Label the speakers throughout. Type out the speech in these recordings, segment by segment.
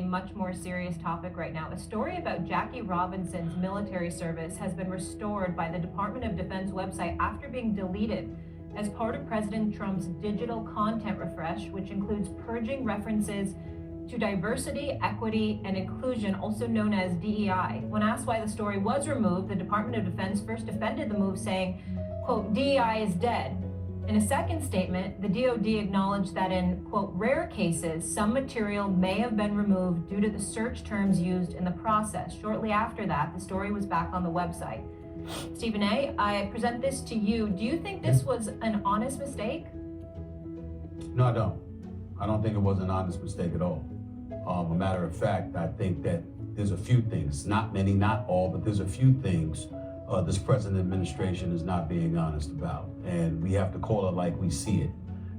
Speaker 1: much more serious topic right now. A story about Jackie Robinson's military service has been restored by the Department of Defense website after being deleted as part of President Trump's digital content refresh, which includes purging references to diversity, equity, and inclusion, also known as DEI. When asked why the story was removed, the Department of Defense first defended the move, saying, quote, DEI is dead. In a second statement, the DoD acknowledged that in, quote, rare cases, some material may have been removed due to the search terms used in the process. Shortly after that, the story was back on the website. Stephen A., I present this to you. Do you think this was an honest mistake?
Speaker 2: No, I don't. I don't think it was an honest mistake at all. A matter of fact, I think that there's a few things, not many, not all, but there's a few things this present administration is not being honest about. And we have to call it like we see it.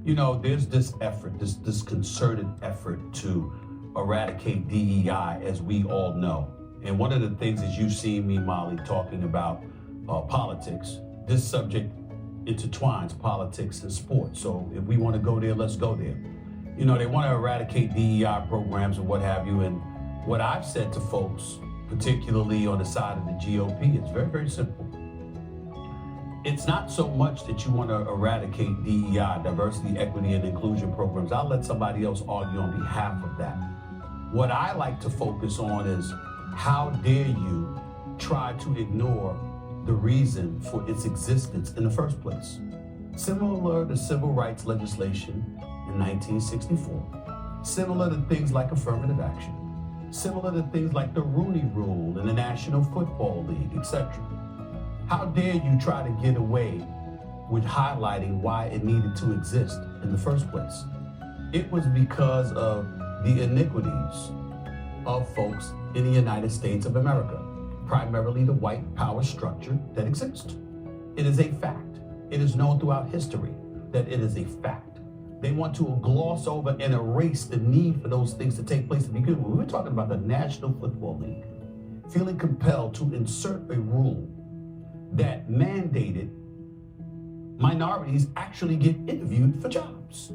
Speaker 2: You know, there's this effort, this concerted effort to eradicate DEI, as we all know. And one of the things is you've seen me, Molly, talking about politics. This subject intertwines politics and sports. So if we want to go there, let's go there. You know, they want to eradicate DEI programs and what have you. And what I've said to folks, particularly on the side of the GOP, it's very, very simple. It's not so much that you want to eradicate DEI, diversity, equity, and inclusion programs. I'll let somebody else argue on behalf of that. What I like to focus on is how dare you try to ignore the reason for its existence in the first place. Similar to civil rights legislation in 1964, similar to things like affirmative action, similar to things like the Rooney Rule in the National Football League, etc. How dare you try to get away with highlighting why it needed to exist in the first place? It was because of the iniquities of folks in the United States of America, primarily the white power structure that exists. It is a fact. It is known throughout history that it is a fact. They want to gloss over and erase the need for those things to take place to begin with. We were talking about the National Football League feeling compelled to insert a rule that mandated minorities actually get interviewed for jobs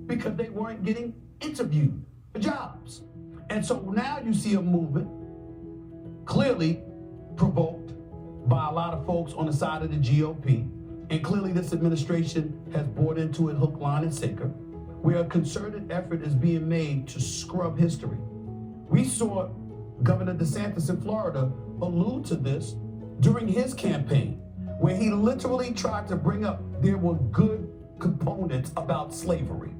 Speaker 2: because they weren't getting interviewed for jobs. And so now you see a movement clearly provoked by a lot of folks on the side of the GOP. And clearly this administration has bought into it hook, line, and sinker, where a concerted effort is being made to scrub history. We saw Governor DeSantis in Florida allude to this during his campaign, where he literally tried to bring up there were good components about slavery.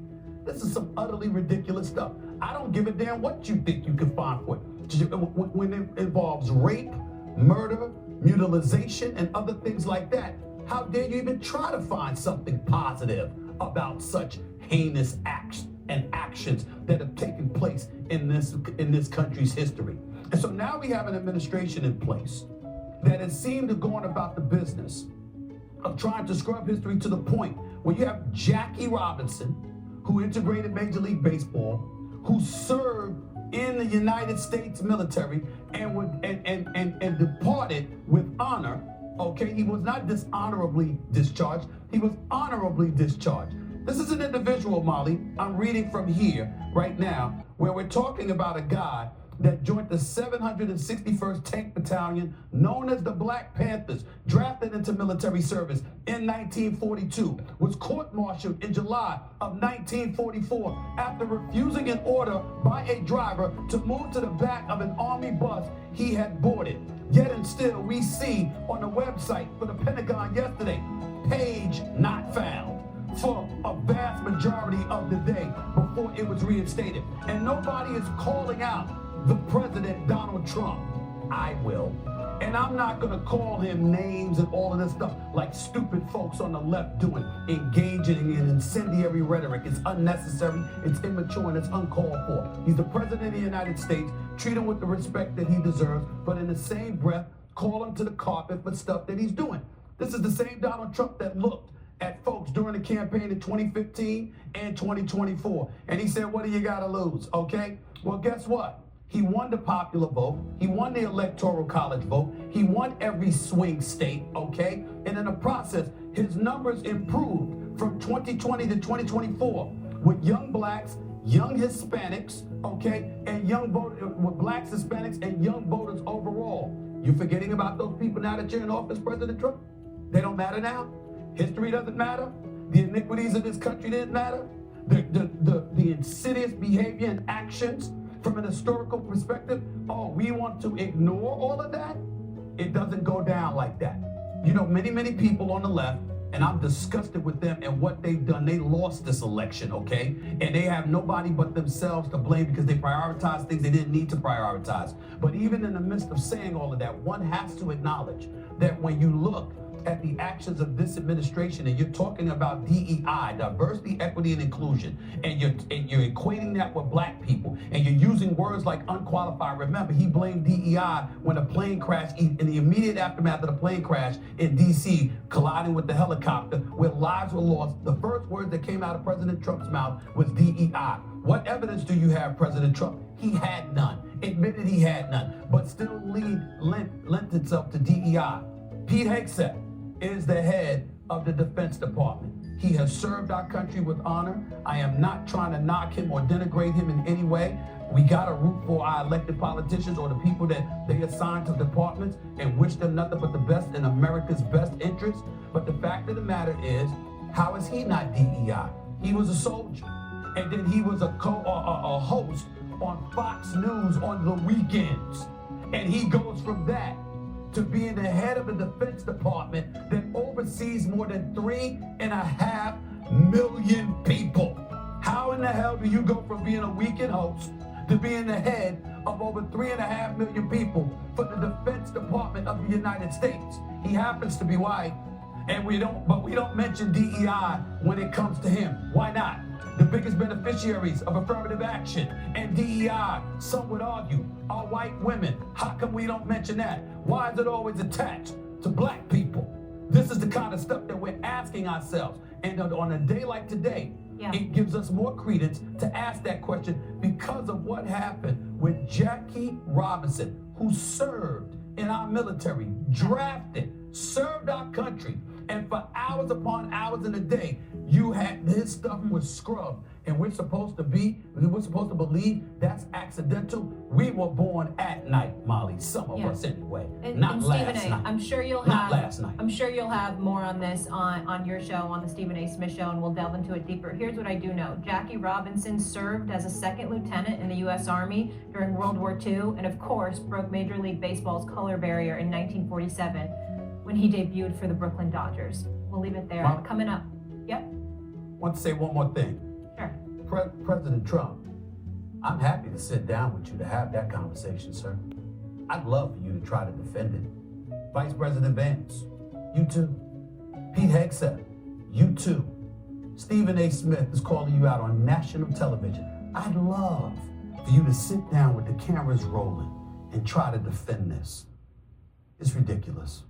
Speaker 2: This is some utterly ridiculous stuff. I don't give a damn what you think you can find for it. When it involves rape, murder, mutilization, and other things like that, how dare you even try to find something positive about such heinous acts and actions that have taken place in this country's history? And so now we have an administration in place that has seemed to go on about the business of trying to scrub history to the point where you have Jackie Robinson, who integrated Major League Baseball, who served in the United States military and departed with honor. Okay, he was not dishonorably discharged. He was honorably discharged. This is an individual, Molly, I'm reading from here right now, where we're talking about a guy that joined the 761st Tank Battalion, known as the Black Panthers, drafted into military service in 1942, was court-martialed in July of 1944 after refusing an order by a driver to move to the back of an Army bus he had boarded. Yet and still, we see on the website for the Pentagon yesterday, page not found for a vast majority of the day before it was reinstated. And nobody is calling out the President Donald Trump. I will. And I'm not going to call him names and all of this stuff like stupid folks on the left doing, engaging in incendiary rhetoric. It's unnecessary, it's immature, and it's uncalled for. He's the President of the United States. Treat him with the respect that he deserves, but in the same breath, call him to the carpet for stuff that he's doing. This is the same Donald Trump that looked at folks during the campaign in 2015 and 2024. And he said, what do you got to lose? Okay? Well, guess what? He won the popular vote. He won the electoral college vote. He won every swing state, okay? And in the process, his numbers improved from 2020 to 2024 with young blacks, young Hispanics, okay, and young voters, with blacks, Hispanics, and young voters overall. You forgetting about those people now that you're in office, President Trump? They don't matter now? History doesn't matter? The iniquities of this country didn't matter? The insidious behavior and actions from an historical perspective? Oh, we want to ignore all of that? It doesn't go down like that. You know, many people on the left, and I'm disgusted with them and what they've done. They lost this election, okay? And they have nobody but themselves to blame because they prioritized things they didn't need to prioritize. But even in the midst of saying all of that, one has to acknowledge that when you look at the actions of this administration and you're talking about DEI, diversity, equity, and inclusion, and you're equating that with black people, and you're using words like unqualified. Remember, he blamed DEI when a plane crashed, in the immediate aftermath of the plane crash in D.C., colliding with the helicopter, where lives were lost. The first word that came out of President Trump's mouth was DEI. What evidence do you have, President Trump? He had none. Admitted he had none, but still lent itself to DEI. Pete Hegseth is the head of the Defense Department. He has served our country with honor. I am not trying to knock him or denigrate him in any way. We gotta root for our elected politicians or the people that they assign to departments and wish them nothing but the best in America's best interest. But the fact of the matter is, how is he not DEI? He was a soldier, and then he was a host on Fox News on the weekends. And he goes from that to being the head of the Defense Department that oversees more than 3.5 million people. How in the hell do you go from being a weekend host to being the head of over 3.5 million people for the Defense Department of the United States? He happens to be white, and we don't mention DEI when it comes to him. Why not? The biggest beneficiaries of affirmative action and DEI, some would argue, are white women. How come we don't mention that? Why is it always attached to black people? This is the kind of stuff that we're asking ourselves. And on a day like today, it gives us more credence to ask that question because of what happened with Jackie Robinson, who served in our military, drafted, served our country, and for hours upon hours in a day, his stuff was scrubbed, and we're supposed to believe that's accidental. We were born at night, Molly. Some of us anyway. Not last night.
Speaker 1: I'm sure you'll have more on this on your show, on the Stephen A. Smith Show, and we'll delve into it deeper. Here's what I do know: Jackie Robinson served as a second lieutenant in the U.S. Army during World War II, and of course broke Major League Baseball's color barrier in 1947 when he debuted for the Brooklyn Dodgers. We'll leave it there.
Speaker 2: Mom?
Speaker 1: Coming up. Yep.
Speaker 2: I want to say one more thing.
Speaker 1: Sure.
Speaker 2: President Trump, I'm happy to sit down with you to have that conversation, sir. I'd love for you to try to defend it. Vice President Vance, you too. Pete Hegseth, you too. Stephen A. Smith is calling you out on national television. I'd love for you to sit down with the cameras rolling and try to defend this. It's ridiculous.